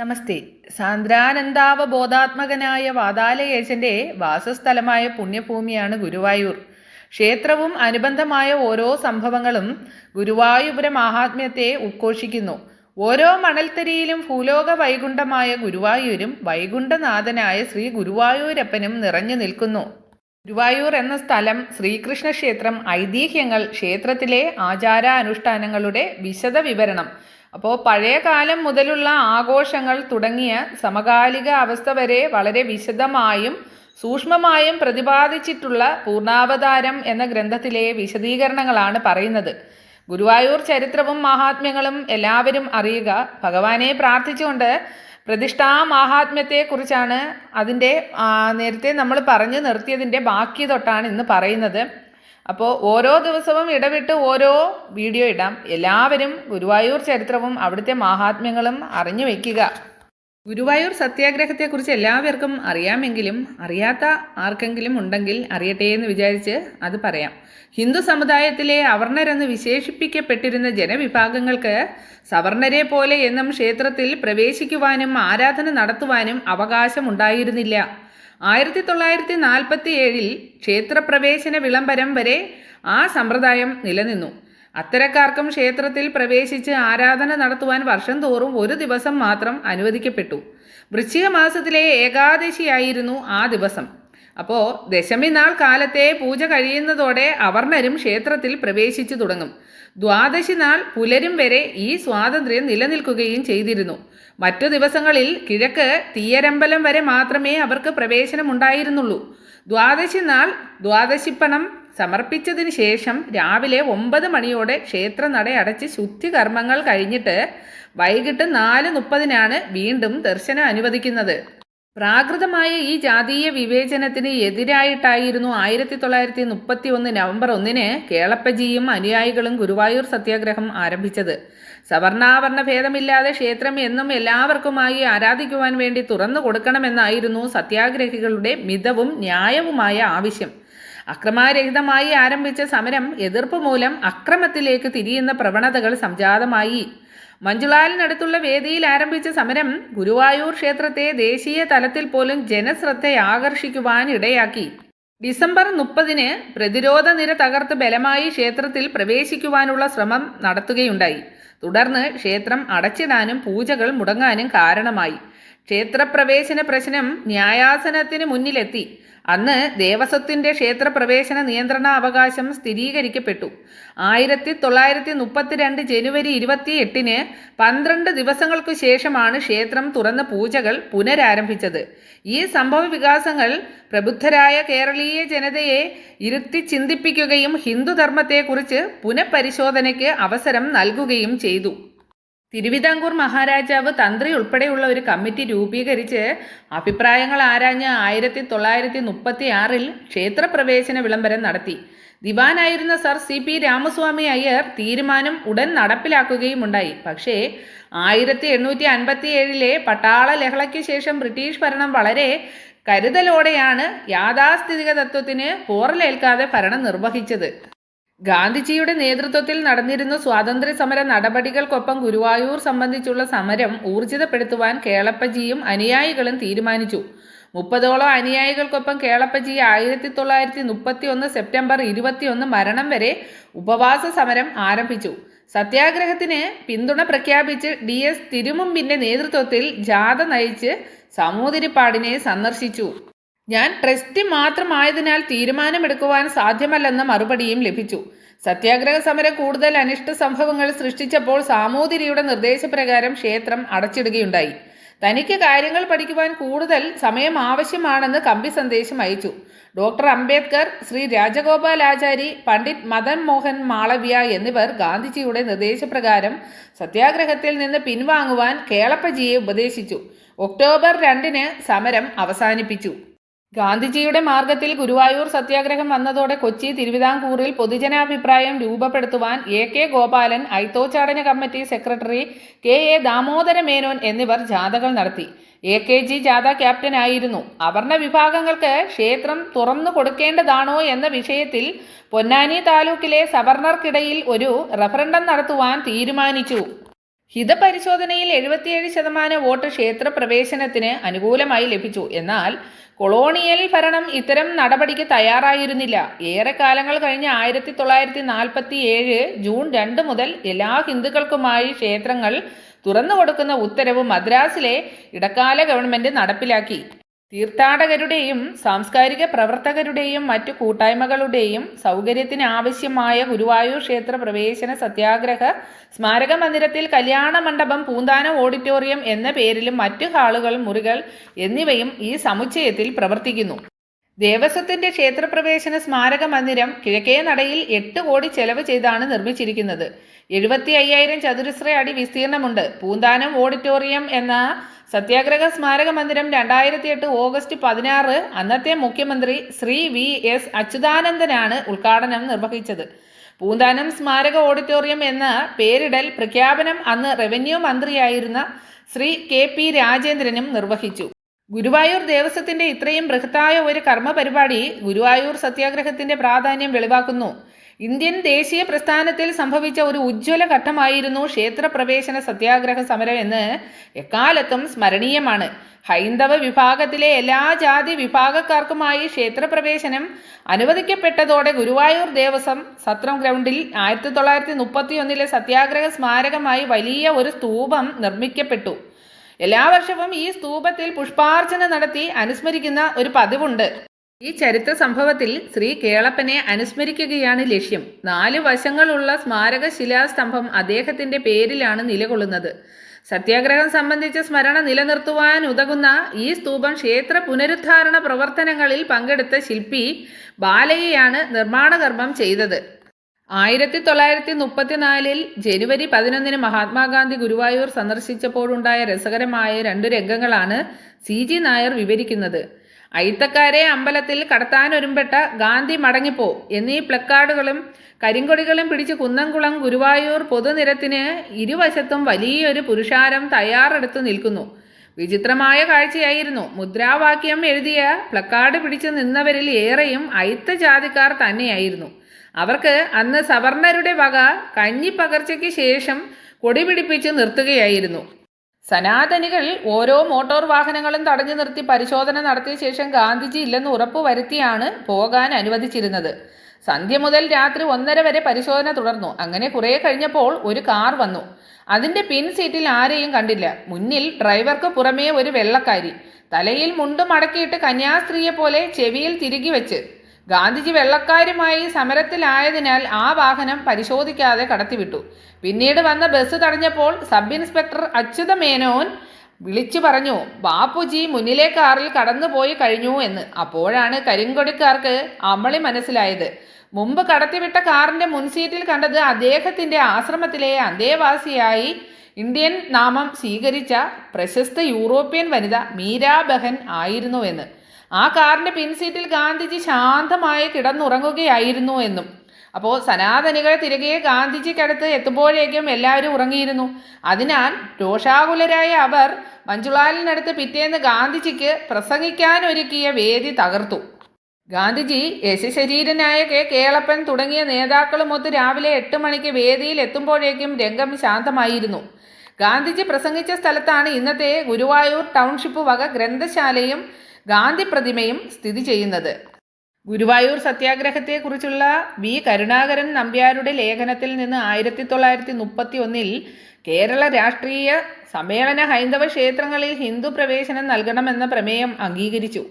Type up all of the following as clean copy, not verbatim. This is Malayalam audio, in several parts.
നമസ്തേ. സാന്ദ്രാനന്ദാവബോധാത്മകനായ വാതാലയേശന്റെ വാസസ്ഥലമായ പുണ്യഭൂമിയാണ് ഗുരുവായൂർ. ക്ഷേത്രവും അനുബന്ധമായ ഓരോ സംഭവങ്ങളും ഗുരുവായൂര മാഹാത്മ്യത്തെ ഉദ്ഘോഷിക്കുന്നു. ഓരോ മണൽത്തരിയിലും ഭൂലോക വൈകുണ്ഠമായ ഗുരുവായൂരും വൈകുണ്ഠനാഥനായ ശ്രീ ഗുരുവായൂരപ്പനും നിറഞ്ഞു നിൽക്കുന്നു. ഗുരുവായൂർ എന്ന സ്ഥലം, ശ്രീകൃഷ്ണ ക്ഷേത്രം, ഐതിഹ്യങ്ങൾ, ക്ഷേത്രത്തിലെ ആചാരാനുഷ്ഠാനങ്ങളുടെ വിശദ വിവരണം. അപ്പോൾ പഴയ കാലം മുതലുള്ള ആഘോഷങ്ങൾ തുടങ്ങിയ സമകാലിക അവസ്ഥ വരെ വളരെ വിശദമായും സൂക്ഷ്മമായും പ്രതിപാദിച്ചിട്ടുള്ള പൂർണ്ണാവതാരം എന്ന ഗ്രന്ഥത്തിലെ വിശദീകരണങ്ങളാണ് പറയുന്നത്. ഗുരുവായൂർ ചരിത്രവും മഹാത്മ്യങ്ങളും എല്ലാവരും അറിയുക. ഭഗവാനെ പ്രാർത്ഥിച്ചുകൊണ്ട് പ്രതിഷ്ഠാ മാഹാത്മ്യത്തെക്കുറിച്ചാണ് അതിൻ്റെ നേരത്തെ നമ്മൾ പറഞ്ഞു നിർത്തിയതിൻ്റെ ബാക്കി തൊട്ടാണ് ഇന്ന് പറയുന്നത്. അപ്പോൾ ഓരോ ദിവസവും ഇടവിട്ട് ഓരോ വീഡിയോ ഇടാം. എല്ലാവരും ഗുരുവായൂർ ചരിത്രവും അവിടുത്തെ മാഹാത്മ്യങ്ങളും അറിഞ്ഞു വയ്ക്കുക. ഗുരുവായൂർ സത്യാഗ്രഹത്തെക്കുറിച്ച് എല്ലാവർക്കും അറിയാമെങ്കിലും അറിയാത്ത ആർക്കെങ്കിലും ഉണ്ടെങ്കിൽ അറിയട്ടെ എന്ന് വിചാരിച്ച് അത് പറയാം. ഹിന്ദു സമുദായത്തിലെ അവർണരെന്ന് വിശേഷിപ്പിക്കപ്പെട്ടിരുന്ന ജനവിഭാഗങ്ങൾക്ക് സവർണരെ പോലെ എന്നും ക്ഷേത്രത്തിൽ പ്രവേശിക്കുവാനും ആരാധന നടത്തുവാനും അവകാശമുണ്ടായിരുന്നില്ല. 1947 ക്ഷേത്രപ്രവേശന വിളംബരം വരെ ആ സമ്പ്രദായം നിലനിന്നു. അത്തരക്കാർക്കും ക്ഷേത്രത്തിൽ പ്രവേശിച്ച് ആരാധന നടത്തുവാൻ വർഷം തോറും ഒരു ദിവസം മാത്രം അനുവദിക്കപ്പെട്ടു. വൃശ്ചിക മാസത്തിലെ ഏകാദശിയായിരുന്നു ആ ദിവസം. അപ്പോൾ ദശമി നാൾ കാലത്തെ പൂജ കഴിയുന്നതോടെ അവർണരും ക്ഷേത്രത്തിൽ പ്രവേശിച്ചു തുടങ്ങും. ദ്വാദശി നാൾ പുലരും വരെ ഈ സ്വാതന്ത്ര്യം നിലനിൽക്കുകയും ചെയ്തിരുന്നു. മറ്റു ദിവസങ്ങളിൽ കിഴക്ക് തീയരമ്പലം വരെ മാത്രമേ അവർക്ക് പ്രവേശനമുണ്ടായിരുന്നുള്ളൂ. ദ്വാദശി നാൾ ദ്വാദശിപ്പണം സമർപ്പിച്ചതിന് ശേഷം രാവിലെ 9 മണിയോടെ ക്ഷേത്ര നട അടച്ച് ശുദ്ധികർമ്മങ്ങൾ കഴിഞ്ഞിട്ട് വൈകിട്ട് 4:30 വീണ്ടും ദർശനം അനുവദിക്കുന്നത്. പ്രാകൃതമായ ഈ ജാതീയ വിവേചനത്തിന് എതിരായിട്ടായിരുന്നു 1931 നവംബർ 1 കേളപ്പജിയും അനുയായികളും ഗുരുവായൂർ സത്യാഗ്രഹം ആരംഭിച്ചത്. സവർണാവർണ ഭേദമില്ലാതെ ക്ഷേത്രം എന്നും എല്ലാവർക്കുമായി ആരാധിക്കുവാൻ വേണ്ടി തുറന്നു കൊടുക്കണമെന്നായിരുന്നു സത്യാഗ്രഹികളുടെ മിതവും ന്യായവുമായ ആവശ്യം. അക്രമരഹിതമായി ആരംഭിച്ച സമരം എതിർപ്പ് മൂലം അക്രമത്തിലേക്ക് തിരിയുന്ന പ്രവണതകൾ സംജാതമായി. മഞ്ജുളാലിനടുത്തുള്ള വേദിയിൽ ആരംഭിച്ച സമരം ഗുരുവായൂർ ക്ഷേത്രത്തെ ദേശീയ തലത്തിൽ പോലും ജനശ്രദ്ധ ആകർഷിക്കുവാൻ ഇടയാക്കി. ഡിസംബർ 30 പ്രതിരോധ നിര തകർത്ത് ബലമായി ക്ഷേത്രത്തിൽ പ്രവേശിക്കുവാനുള്ള ശ്രമം നടത്തുകയുണ്ടായി. തുടർന്ന് ക്ഷേത്രം അടച്ചിടാനും പൂജകൾ മുടങ്ങാനും കാരണമായി. ക്ഷേത്രപ്രവേശന പ്രശ്നം ന്യായാസനത്തിന് മുന്നിലെത്തി. അന്ന് ദേവസ്വത്തിൻ്റെ ക്ഷേത്രപ്രവേശന നിയന്ത്രണ അവകാശം സ്ഥിരീകരിക്കപ്പെട്ടു. 1932 ജനുവരി 28 12 ദിവസങ്ങൾക്കു ശേഷമാണ് ക്ഷേത്രം തുറന്ന പൂജകൾ പുനരാരംഭിച്ചത്. ഈ സംഭവ വികാസങ്ങൾ പ്രബുദ്ധരായ കേരളീയ ജനതയെ ഇരുത്തി ചിന്തിപ്പിക്കുകയും ഹിന്ദുധർമ്മത്തെക്കുറിച്ച് പുനഃപരിശോധനയ്ക്ക് അവസരം നൽകുകയും ചെയ്തു. തിരുവിതാംകൂർ മഹാരാജാവ് തന്ത്രി ഉൾപ്പെടെയുള്ള ഒരു കമ്മിറ്റി രൂപീകരിച്ച് അഭിപ്രായങ്ങൾ ആരാഞ്ഞ് 1936 ക്ഷേത്രപ്രവേശന വിളംബരം നടത്തി. ദിവാനായിരുന്ന സർ CP രാമസ്വാമി അയ്യർ തീരുമാനം ഉടൻ നടപ്പിലാക്കുകയുമുണ്ടായി. പക്ഷേ 1857 പട്ടാള ലഹളയ്ക്ക് ശേഷം ബ്രിട്ടീഷ് ഭരണം വളരെ കരുതലോടെയാണ് യാഥാസ്ഥിതിക തത്വത്തിന് പോറലേൽക്കാതെ ഭരണം നിർവഹിച്ചത്. ഗാന്ധിജിയുടെ നേതൃത്വത്തിൽ നടന്നിരുന്ന സ്വാതന്ത്ര്യ സമര നടപടികൾക്കൊപ്പം ഗുരുവായൂർ സംബന്ധിച്ചുള്ള സമരം ഊർജിതപ്പെടുത്തുവാൻ കേളപ്പജിയും അനുയായികളും തീരുമാനിച്ചു. 30ഓളം അനുയായികൾക്കൊപ്പം കേളപ്പജി 1931 സെപ്റ്റംബർ 21 മരണം വരെ ഉപവാസ സമരം ആരംഭിച്ചു. സത്യാഗ്രഹത്തിന് പിന്തുണ പ്രഖ്യാപിച്ച് DS തിരുമുമ്പിൻ്റെ നേതൃത്വത്തിൽ ജാഥ നയിച്ച് സാമൂതിരിപ്പാടിനെ സന്ദർശിച്ചു. ഞാൻ ട്രസ്റ്റി മാത്രമായതിനാൽ തീരുമാനമെടുക്കുവാൻ സാധ്യമല്ലെന്ന മറുപടിയും ലഭിച്ചു. സത്യാഗ്രഹ സമരം കൂടുതൽ അനിഷ്ട സംഭവങ്ങൾ സൃഷ്ടിച്ചപ്പോൾ സാമൂതിരിയുടെ നിർദ്ദേശപ്രകാരം ക്ഷേത്രം അടച്ചിടുകയുണ്ടായി. തനിക്ക് കാര്യങ്ങൾ പഠിക്കുവാൻ കൂടുതൽ സമയം ആവശ്യമാണെന്ന് കമ്പി സന്ദേശം അയച്ചു. ഡോക്ടർ അംബേദ്കർ, ശ്രീ രാജഗോപാലാചാരി, പണ്ഡിറ്റ് മദൻ മോഹൻ മാളവ്യ എന്നിവർ ഗാന്ധിജിയുടെ നിർദ്ദേശപ്രകാരം സത്യാഗ്രഹത്തിൽ നിന്ന് പിൻവാങ്ങുവാൻ കേളപ്പജിയെ ഉപദേശിച്ചു. ഒക്ടോബർ 2 സമരം അവസാനിപ്പിച്ചു. ഗാന്ധിജിയുടെ മാർഗത്തിൽ ഗുരുവായൂർ സത്യാഗ്രഹം വന്നതോടെ കൊച്ചി, തിരുവിതാംകൂറിൽ പൊതുജനാഭിപ്രായം രൂപപ്പെടുത്തുവാൻ AK ഗോപാലൻ, ഐത്തോച്ചാടന committee secretary KA Damodara Menon എന്നിവർ ജാഥകൾ നടത്തി. AKG ജാഥ ക്യാപ്റ്റനായിരുന്നു. അവർണ വിഭാഗങ്ങൾക്ക് ക്ഷേത്രം തുറന്നു കൊടുക്കേണ്ടതാണോ എന്ന വിഷയത്തിൽ പൊന്നാനി താലൂക്കിലെ സവർണർക്കിടയിൽ ഒരു റഫറണ്ടം നടത്തുവാൻ തീരുമാനിച്ചു. ഹിതപരിശോധനയിൽ 77% വോട്ട് ക്ഷേത്രപ്രവേശനത്തിന് അനുകൂലമായി ലഭിച്ചു. എന്നാൽ കൊളോണിയൽ ഭരണം ഇത്തരം നടപടിക്ക് തയ്യാറായിരുന്നില്ല. ഏറെക്കാലങ്ങൾ കഴിഞ്ഞ് 1947 ജൂൺ 2 മുതൽ എല്ലാ ഹിന്ദുക്കൾക്കുമായി ക്ഷേത്രങ്ങൾ തുറന്നുകൊടുക്കുന്ന ഉത്തരവ് മദ്രാസിലെ ഇടക്കാല ഗവൺമെന്റ് നടപ്പിലാക്കി. തീർത്ഥാടകരുടെയും സാംസ്കാരിക പ്രവർത്തകരുടെയും മറ്റു കൂട്ടായ്മകളുടെയും സൗകര്യത്തിന് ആവശ്യമായ ഗുരുവായൂർ ക്ഷേത്ര പ്രവേശന സത്യാഗ്രഹ സ്മാരക മന്ദിരത്തിൽ കല്യാണ മണ്ഡപം, പൂന്താനം ഓഡിറ്റോറിയം എന്ന പേരിലും മറ്റു ഹാളുകൾ, മുറികൾ എന്നിവയും ഈ സമുച്ചയത്തിൽ പ്രവർത്തിക്കുന്നു. ദേവസ്വത്തിന്റെ ക്ഷേത്രപ്രവേശന സ്മാരക മന്ദിരം കിഴക്കേ നടയിൽ 8 കോടി ചെലവ് ചെയ്താണ് നിർമ്മിച്ചിരിക്കുന്നത്. 75,000 ചതുരശ്ര അടി വിസ്തീർണമുണ്ട്. പൂന്താനം ഓഡിറ്റോറിയം എന്ന സത്യാഗ്രഹ സ്മാരക മന്ദിരം 2008 ഓഗസ്റ്റ് 16 അന്നത്തെ മുഖ്യമന്ത്രി ശ്രീ V.S. അച്യുതാനന്ദനാണ് ഉദ്ഘാടനം നിർവഹിച്ചത്. പൂന്താനം സ്മാരക ഓഡിറ്റോറിയം എന്ന പേരിടൽ പ്രഖ്യാപനം അന്ന് റവന്യൂ മന്ത്രിയായിരുന്ന ശ്രീ K.P. രാജേന്ദ്രനും നിർവഹിച്ചു. ഗുരുവായൂർ ദേവസ്വത്തിന്റെ ഇത്രയും ബൃഹത്തായ ഒരു കർമ്മ പരിപാടി ഗുരുവായൂർ സത്യാഗ്രഹത്തിന്റെ പ്രാധാന്യം വെളിവാക്കുന്നു. ഇന്ത്യൻ ദേശീയ പ്രസ്ഥാനത്തിൽ സംഭവിച്ച ഒരു ഉജ്ജ്വല ഘട്ടമായിരുന്നു ക്ഷേത്രപ്രവേശന സത്യാഗ്രഹ സമരം എന്ന് എക്കാലത്തും സ്മരണീയമാണ്. ഹൈന്ദവ വിഭാഗത്തിലെ എല്ലാ ജാതി വിഭാഗക്കാർക്കുമായി ക്ഷേത്രപ്രവേശനം അനുവദിക്കപ്പെട്ടതോടെ ഗുരുവായൂർ ദേവസ്വം സത്രം ഗ്രൗണ്ടിൽ 1931 സത്യാഗ്രഹ സ്മാരകമായി വലിയ ഒരു സ്തൂപം നിർമ്മിക്കപ്പെട്ടു. എല്ലാ വർഷവും ഈ സ്തൂപത്തിൽ പുഷ്പാർച്ചന നടത്തി അനുസ്മരിക്കുന്ന ഒരു പതിവുണ്ട്. ഈ ചരിത്ര സംഭവത്തിൽ ശ്രീ കേളപ്പനെ അനുസ്മരിക്കുകയാണ് ലക്ഷ്യം. 4 വശങ്ങളുള്ള സ്മാരക ശിലാസ്തംഭം അദ്ദേഹത്തിന്റെ പേരിലാണ് നിലകൊള്ളുന്നത്. സത്യാഗ്രഹം സംബന്ധിച്ച സ്മരണ നിലനിർത്തുവാൻ ഉതകുന്ന ഈ സ്തൂപം ക്ഷേത്ര പുനരുദ്ധാരണ പ്രവർത്തനങ്ങളിൽ പങ്കെടുത്ത ശില്പി ബാലയ്യയാണ് നിർമ്മാണകർമ്മം ചെയ്തത്. 1934 ജനുവരി 11 മഹാത്മാഗാന്ധി ഗുരുവായൂർ സന്ദർശിച്ചപ്പോഴുണ്ടായ രസകരമായ 2 രംഗങ്ങളാണ് CG നായർ വിവരിക്കുന്നത്. അയിത്തക്കാരെ അമ്പലത്തിൽ കടത്താനൊരുമ്പെട്ട ഗാന്ധി മടങ്ങിപ്പോ എന്നീ പ്ലക്കാർഡുകളും കരിങ്കൊടികളും പിടിച്ച് കുന്നംകുളം ഗുരുവായൂർ പൊതുനിരത്തിന് ഇരുവശത്തും വലിയൊരു പുരുഷാരം തയ്യാറെടുത്ത് നിൽക്കുന്നു. വിചിത്രമായ കാഴ്ചയായിരുന്നു. മുദ്രാവാക്യം എഴുതിയ പ്ലക്കാർഡ് പിടിച്ച് നിന്നവരിൽ ഏറെയും അയിത്ത ജാതിക്കാർ തന്നെയായിരുന്നു. അവർക്ക് അന്ന് സവർണരുടെ വക കഞ്ഞിപ്പകർച്ചയ്ക്ക് ശേഷം കൊടി പിടിപ്പിച്ച് നിർത്തുകയായിരുന്നു. സനാതനികൾ ഓരോ മോട്ടോർ വാഹനങ്ങളും തടഞ്ഞു നിർത്തി പരിശോധന നടത്തിയ ശേഷം ഗാന്ധിജി ഇല്ലെന്ന് ഉറപ്പുവരുത്തിയാണ് പോകാൻ അനുവദിച്ചിരുന്നത്. സന്ധ്യ മുതൽ രാത്രി 1:30 വരെ പരിശോധന തുടർന്നു. അങ്ങനെ കുറെ കഴിഞ്ഞപ്പോൾ ഒരു കാർ വന്നു. അതിന്റെ പിൻ സീറ്റിൽ ആരെയും കണ്ടില്ല. മുന്നിൽ ഡ്രൈവർക്ക് പുറമേ ഒരു വെള്ളക്കാരി, തലയിൽ മുണ്ട് മടക്കിയിട്ട് കന്യാസ്ത്രീയെ പോലെ ചെവിയിൽ തിരുകി വെച്ച്. ഗാന്ധിജി വെള്ളക്കാരുമായി സമരത്തിലായതിനാൽ ആ വാഹനം പരിശോധിക്കാതെ കടത്തിവിട്ടു. പിന്നീട് വന്ന ബസ് തടഞ്ഞപ്പോൾ സബ് ഇൻസ്പെക്ടർ അച്യുത മേനോൻ വിളിച്ചു പറഞ്ഞു, ബാപ്പുജി മുന്നിലെ കാറിൽ കടന്നുപോയി കഴിഞ്ഞു എന്ന്. അപ്പോഴാണ് കരിങ്കൊടിക്കാർക്ക് അമളി മനസ്സിലായത്. മുമ്പ് കടത്തിവിട്ട കാറിന്റെ മുൻസീറ്റിൽ കണ്ടത് അദ്ദേഹത്തിന്റെ ആശ്രമത്തിലെ അന്തേവാസിയായി ഇന്ത്യൻ നാമം സ്വീകരിച്ച പ്രശസ്ത യൂറോപ്യൻ വനിത മീരാ ബഹൻ ആയിരുന്നുവെന്ന്. ആ കാറിന്റെ പിൻസീറ്റിൽ ഗാന്ധിജി ശാന്തമായി കിടന്നുറങ്ങുകയായിരുന്നു എന്നും. അപ്പോൾ സനാതനികൾ തിരികെ ഗാന്ധിജിക്കടുത്ത് എത്തുമ്പോഴേക്കും എല്ലാവരും ഉറങ്ങിയിരുന്നു. അതിനാൽ രോഷാകുലരായ അവർ മഞ്ജുളാലിനടുത്ത് പിറ്റേന്ന് ഗാന്ധിജിക്ക് പ്രസംഗിക്കാനൊരുക്കിയ വേദി തകർത്തു. ഗാന്ധിജി, യശശരീരനായ K. കേളപ്പൻ തുടങ്ങിയ നേതാക്കളുമൊത്ത് രാവിലെ 8 മണിക്ക് വേദിയിൽ എത്തുമ്പോഴേക്കും രംഗം ശാന്തമായിരുന്നു. ഗാന്ധിജി പ്രസംഗിച്ച സ്ഥലത്താണ് ഇന്നത്തെ ഗുരുവായൂർ ടൗൺഷിപ്പ് വക ഗ്രന്ഥശാലയും ഗാന്ധി പ്രതിമയും സ്ഥിതി ചെയ്യുന്നത്. ഗുരുവായൂർ സത്യാഗ്രഹത്തെക്കുറിച്ചുള്ള V. കരുണാകരൻ നമ്പ്യാരുടെ ലേഖനത്തിൽ നിന്ന് 1931 കേരള രാഷ്ട്രീയ സമ്മേളന ഹൈന്ദവ ക്ഷേത്രങ്ങളിൽ ഹിന്ദു പ്രവേശനം നൽകണമെന്ന പ്രമേയം അംഗീകരിച്ചു.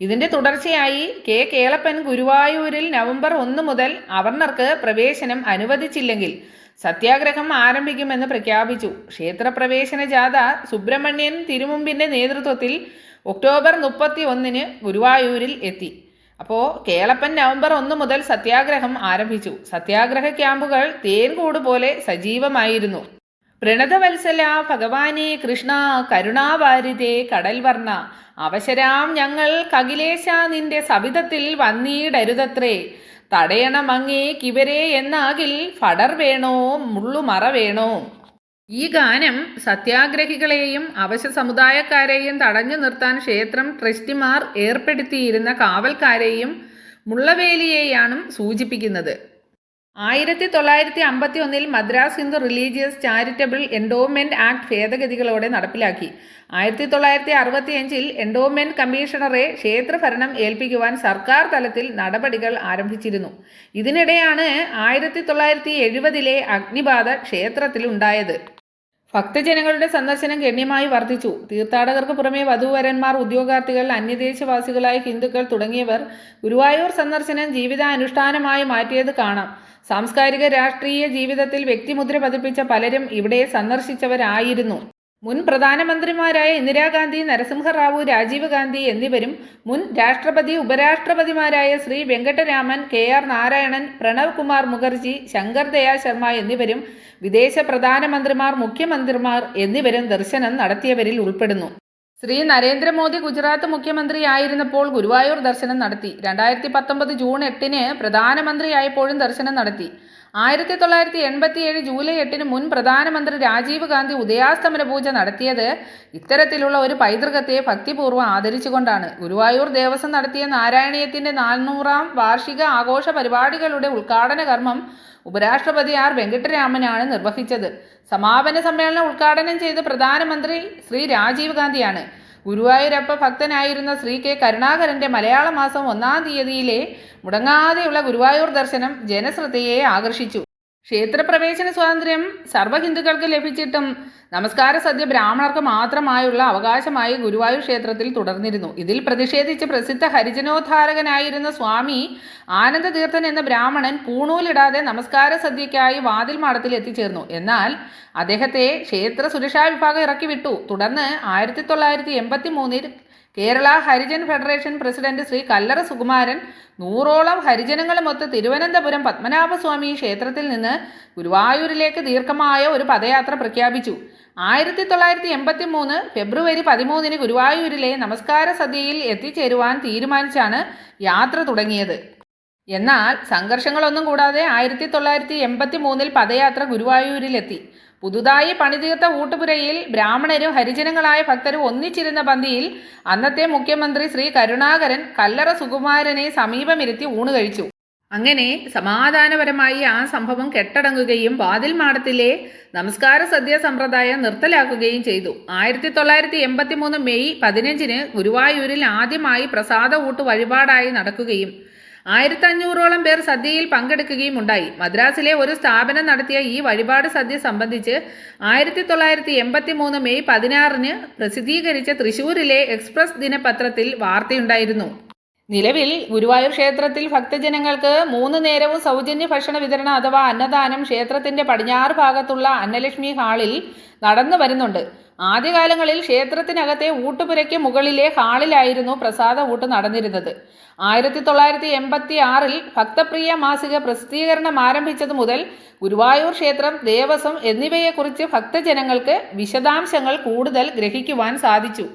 ഇതിന്റെ തുടർച്ചയായി K. കേളപ്പൻ ഗുരുവായൂരിൽ നവംബർ 1 മുതൽ അവർണർക്ക് പ്രവേശനം അനുവദിച്ചില്ലെങ്കിൽ സത്യാഗ്രഹം ആരംഭിക്കുമെന്ന് പ്രഖ്യാപിച്ചു. ക്ഷേത്രപ്രവേശന ജാഥ സുബ്രഹ്മണ്യൻ തിരുമുമ്പിന്റെ നേതൃത്വത്തിൽ ഒക്ടോബർ 31 ഗുരുവായൂരിൽ എത്തി. അപ്പോൾ കേളപ്പൻ നവംബർ 1 മുതൽ സത്യാഗ്രഹം ആരംഭിച്ചു. സത്യാഗ്രഹ ക്യാമ്പുകൾ തേൻകൂട് പോലെ സജീവമായിരുന്നു. പ്രണതവത്സല ഭഗവാനെ കൃഷ്ണ കരുണാവാരിതേ കടൽവർണ്ണ അവശരാം ഞങ്ങൾ കകിലേശ നിന്റെ സവിധത്തിൽ വന്നീടരുതത്രേ തടയണമങ്ങേ കിവരെ എന്നാകിൽ ഫടർ വേണോ മുള്ളുമറ വേണോ. ഈ ഗാനം സത്യാഗ്രഹികളെയും അവശ സമുദായക്കാരെയും തടഞ്ഞു നിർത്താൻ ക്ഷേത്രം ട്രസ്റ്റിമാർ ഏർപ്പെടുത്തിയിരുന്ന കാവൽക്കാരെയും മുള്ളവേലിയെയാണ് സൂചിപ്പിക്കുന്നത്. 1951 Madras Hindu religious charitable endowment act ഭേദഗതികളോടെ നടപ്പിലാക്കി. 1965 എൻഡോവ്മെന്റ് കമ്മീഷണറെ ക്ഷേത്രഭരണം ഏൽപ്പിക്കുവാൻ സർക്കാർ തലത്തിൽ നടപടികൾ ആരംഭിച്ചിരുന്നു. ഇതിനിടെയാണ് 1970 അഗ്നിബാധ ക്ഷേത്രത്തിലുണ്ടായത്. ഭക്തജനങ്ങളുടെ സന്ദർശനം ഗണ്യമായി വർദ്ധിച്ചു. തീർത്ഥാടകർക്ക് പുറമെ വധൂവരന്മാർ, ഉദ്യോഗാർത്ഥികൾ, അന്യദേശവാസികളായ ഹിന്ദുക്കൾ തുടങ്ങിയവർ ഗുരുവായൂർ സന്ദർശനം ജീവിതാനുഷ്ഠാനമായി മാറ്റിയത് കാണാം. സാംസ്കാരിക രാഷ്ട്രീയ ജീവിതത്തിൽ വ്യക്തിമുദ്ര പതിപ്പിച്ച പലരും ഇവിടെ സന്ദർശിച്ചവരായിരുന്നു. മുൻ പ്രധാനമന്ത്രിമാരായ ഇന്ദിരാഗാന്ധി, നരസിംഹറാവു, രാജീവ് ഗാന്ധി എന്നിവരും മുൻ രാഷ്ട്രപതി, ഉപരാഷ്ട്രപതിമാരായ ശ്രീ വെങ്കട്ടരാമൻ, KR നാരായണൻ, പ്രണവ് കുമാർ മുഖർജി, ശങ്കർ ദയാ ശർമ്മ എന്നിവരും വിദേശ പ്രധാനമന്ത്രിമാർ, മുഖ്യമന്ത്രിമാർ എന്നിവരും ദർശനം നടത്തിയവരിൽ ഉൾപ്പെടുന്നു. ശ്രീ നരേന്ദ്രമോദി ഗുജറാത്ത് മുഖ്യമന്ത്രിയായിരുന്നപ്പോൾ ഗുരുവായൂർ ദർശനം നടത്തി. 2019 ജൂൺ 8 പ്രധാനമന്ത്രിയായപ്പോഴും ദർശനം നടത്തി. 1987 ജൂലൈ 8 മുൻ പ്രധാനമന്ത്രി രാജീവ് ഗാന്ധി ഉദയാസ്തമന പൂജ നടത്തിയത് ഇത്തരത്തിലുള്ള ഒരു പൈതൃകത്തെ ഭക്തിപൂർവ്വം ആദരിച്ചുകൊണ്ടാണ്. ഗുരുവായൂർ ദേവസ്വം നടത്തിയ നാരായണീയത്തിൻ്റെ 400ാം വാർഷിക ആഘോഷ പരിപാടികളുടെ ഉദ്ഘാടന കർമ്മം ഉപരാഷ്ട്രപതി വെങ്കട്ടരാമനാണ് നിർവഹിച്ചത്. സമാപന സമ്മേളനം ഉദ്ഘാടനം ചെയ്ത് പ്രധാനമന്ത്രി ശ്രീ രാജീവ് ഗാന്ധിയാണ്. ഗുരുവായൂരപ്പ ഭക്തനായിരുന്ന ശ്രീ K കരുണാകരൻ്റെ മലയാള മാസം 1-ാം തീയതിയിലെ മുടങ്ങാതെയുള്ള ഗുരുവായൂർ ദർശനം ജനശ്രദ്ധയെ ആകർഷിച്ചു. ക്ഷേത്രപ്രവേശന സ്വാതന്ത്ര്യം സർവ്വഹിന്ദുക്കൾക്ക് ലഭിച്ചിട്ടും നമസ്കാര സദ്യ ബ്രാഹ്മണർക്ക് മാത്രമായുള്ള അവകാശമായി ഗുരുവായൂർ ക്ഷേത്രത്തിൽ തുടർന്നിരുന്നു. ഇതിൽ പ്രതിഷേധിച്ച് പ്രസിദ്ധ ഹരിജനോദ്ധാരകനായിരുന്ന സ്വാമി ആനന്ദതീർത്ഥൻ എന്ന ബ്രാഹ്മണൻ പൂണൂലിടാതെ നമസ്കാര സദ്യയ്ക്കായി വാതിൽ മാടത്തിൽ എത്തിച്ചേർന്നു. എന്നാൽ അദ്ദേഹത്തെ ക്ഷേത്ര സുരക്ഷാ വിഭാഗം ഇറക്കി വിട്ടു. തുടർന്ന് 1983 കേരള ഹരിജൻ ഫെഡറേഷൻ പ്രസിഡന്റ് ശ്രീ കല്ലറ സുകുമാരൻ 100ഓളം ഹരിജനങ്ങളുമൊത്ത് തിരുവനന്തപുരം പത്മനാഭസ്വാമി ക്ഷേത്രത്തിൽ നിന്ന് ഗുരുവായൂരിലേക്ക് ദീർഘമായ ഒരു പദയാത്ര പ്രഖ്യാപിച്ചു. 1983 ഫെബ്രുവരി 13 ഗുരുവായൂരിലെ നമസ്കാര സദ്യയിൽ എത്തിച്ചേരുവാൻ തീരുമാനിച്ചാണ് യാത്ര തുടങ്ങിയത്. എന്നാൽ സംഘർഷങ്ങളൊന്നും കൂടാതെ 1983 പദയാത്ര ഗുരുവായൂരിലെത്തി. പുതുതായി പണിതീർത്ത ഊട്ടുപുരയിൽ ബ്രാഹ്മണരും ഹരിജനങ്ങളായ ഭക്തരും ഒന്നിച്ചിരുന്ന പന്തിയിൽ അന്നത്തെ മുഖ്യമന്ത്രി ശ്രീ കരുണാകരൻ കല്ലറ സുകുമാരനെ സമീപമിരുത്തി ഊണ് കഴിച്ചു. അങ്ങനെ സമാധാനപരമായി ആ സംഭവം കെട്ടടങ്ങുകയും വാതിൽ മാടത്തിലെ നമസ്കാര സദ്യ സമ്പ്രദായം നിർത്തലാക്കുകയും ചെയ്തു. 1983 മെയ് 15 ഗുരുവായൂരിൽ ആദ്യമായി പ്രസാദ ഊട്ട് വഴിപാടായി നടക്കുകയും 1500ഓളം പേർ സദ്യയിൽ പങ്കെടുക്കുകയും ഉണ്ടായി. മദ്രാസിലെ ഒരു സ്ഥാപനം നടത്തിയ ഈ വഴിപാട് സദ്യ സംബന്ധിച്ച് 1983 മെയ് 16 പ്രസിദ്ധീകരിച്ച തൃശൂരിലെ എക്സ്പ്രസ് ദിനപത്രത്തിൽ വാർത്തയുണ്ടായിരുന്നു. നിലവിൽ ഗുരുവായൂർ ക്ഷേത്രത്തിൽ ഭക്തജനങ്ങൾക്ക് 3 നേരവും സൗജന്യ ഭക്ഷണ വിതരണം അഥവാ അന്നദാനം ക്ഷേത്രത്തിന്റെ പടിഞ്ഞാറ് ഭാഗത്തുള്ള അന്നലക്ഷ്മി ഹാളിൽ നടന്നു വരുന്നുണ്ട്. ആദ്യകാലങ്ങളിൽ ക്ഷേത്രത്തിനകത്തെ ഊട്ടുപുരയ്ക്ക് മുകളിലെ ഹാളിലായിരുന്നു പ്രസാദ ഊട്ട് നടന്നിരുന്നത്. 1986 ഭക്തപ്രിയ മാസിക പ്രസിദ്ധീകരണം ആരംഭിച്ചത് മുതൽ ഗുരുവായൂർ ക്ഷേത്രം, ദേവസ്വം എന്നിവയെക്കുറിച്ച് ഭക്തജനങ്ങൾക്ക് വിശദാംശങ്ങൾ കൂടുതൽ ഗ്രഹിക്കുവാൻ സാധിച്ചു.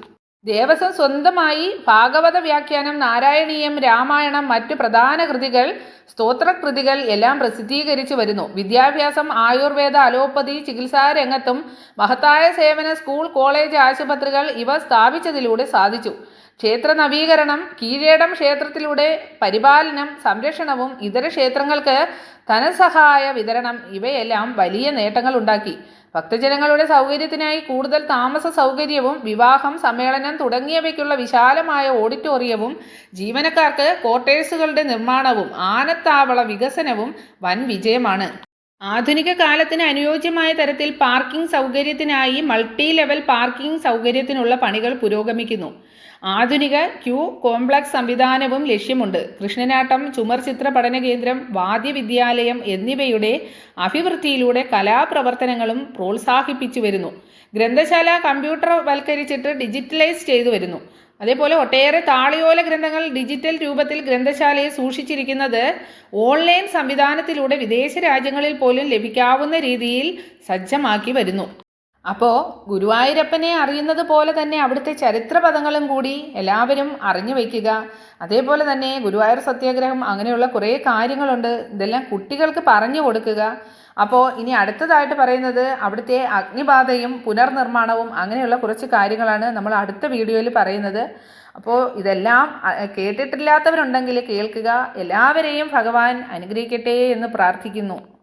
ദേവസ്വം സ്വന്തമായി ഭാഗവത വ്യാഖ്യാനം, നാരായണീയം, രാമായണം, മറ്റു പ്രധാന കൃതികൾ, സ്തോത്രകൃതികൾ എല്ലാം പ്രസിദ്ധീകരിച്ചു വരുന്നു. വിദ്യാഭ്യാസം, ആയുർവേദ, അലോപ്പതി ചികിത്സാ രംഗത്തും മഹത്തായ സേവന സ്കൂൾ, കോളേജ്, ആശുപത്രികൾ ഇവ സ്ഥാപിച്ചതിലൂടെ സാധിച്ചു. ക്ഷേത്ര നവീകരണം, കീഴേടം ക്ഷേത്രത്തിലൂടെ പരിപാലനം, സംരക്ഷണവും ഇതര ക്ഷേത്രങ്ങൾക്ക് ധനസഹായ വിതരണം ഇവയെല്ലാം വലിയ നേട്ടങ്ങൾ ഉണ്ടാക്കി. ഭക്തജനങ്ങളുടെ സൗകര്യത്തിനായി കൂടുതൽ താമസ സൗകര്യവും വിവാഹം, സമ്മേളനം തുടങ്ങിയവയ്ക്കുള്ള വിശാലമായ ഓഡിറ്റോറിയവും ജീവനക്കാർക്ക് ക്വാർട്ടേഴ്സുകളുടെ നിർമ്മാണവും ആനത്താവള വികസനവും വൻ വിജയമാണ്. ആധുനിക കാലത്തിന് അനുയോജ്യമായ തരത്തിൽ പാർക്കിംഗ് സൗകര്യത്തിനായി മൾട്ടി ലെവൽ പാർക്കിംഗ് സൗകര്യത്തിനുള്ള പണികൾ പുരോഗമിക്കുന്നു. ആധുനിക ക്യൂ കോംപ്ലക്സ് സംവിധാനവും ലക്ഷ്യമുണ്ട്. കൃഷ്ണനാട്ടം, ചുമർ ചിത്ര പഠന കേന്ദ്രം, വാദ്യവിദ്യാലയം എന്നിവയുടെ അഭിവൃദ്ധിയിലൂടെ കലാപ്രവർത്തനങ്ങളും പ്രോത്സാഹിപ്പിച്ചു വരുന്നു. ഗ്രന്ഥശാല കമ്പ്യൂട്ടർവൽക്കരിച്ചിട്ട് ഡിജിറ്റലൈസ് ചെയ്തു വരുന്നു. അതേപോലെ ഒട്ടേറെ താളിയോല ഗ്രന്ഥങ്ങൾ ഡിജിറ്റൽ രൂപത്തിൽ ഗ്രന്ഥശാലയിൽ സൂക്ഷിച്ചിരിക്കുന്നത് ഓൺലൈൻ സംവിധാനത്തിലൂടെ വിദേശ രാജ്യങ്ങളിൽ പോലും ലഭിക്കാവുന്ന രീതിയിൽ സജ്ജമാക്കി വരുന്നു. അപ്പോൾ ഗുരുവായൂരപ്പനെ അറിയുന്നത് പോലെ തന്നെ അവിടുത്തെ ചരിത്രപദങ്ങളും കൂടി എല്ലാവരും അറിഞ്ഞു വയ്ക്കുക. അതേപോലെ തന്നെ ഗുരുവായൂർ സത്യാഗ്രഹം അങ്ങനെയുള്ള കുറേ കാര്യങ്ങളുണ്ട്. ഇതെല്ലാം കുട്ടികൾക്ക് പറഞ്ഞു കൊടുക്കുക. അപ്പോൾ ഇനി അടുത്തതായിട്ട് പറയുന്നത് അവിടുത്തെ അഗ്നിബാധയും പുനർനിർമ്മാണവും അങ്ങനെയുള്ള കുറച്ച് കാര്യങ്ങളാണ് നമ്മൾ അടുത്ത വീഡിയോയിൽ പറയുന്നത്. അപ്പോൾ ഇതെല്ലാം കേട്ടിട്ടില്ലാത്തവരുണ്ടെങ്കിൽ കേൾക്കുക. എല്ലാവരെയും ഭഗവാൻ അനുഗ്രഹിക്കട്ടെ എന്ന് പ്രാർത്ഥിക്കുന്നു.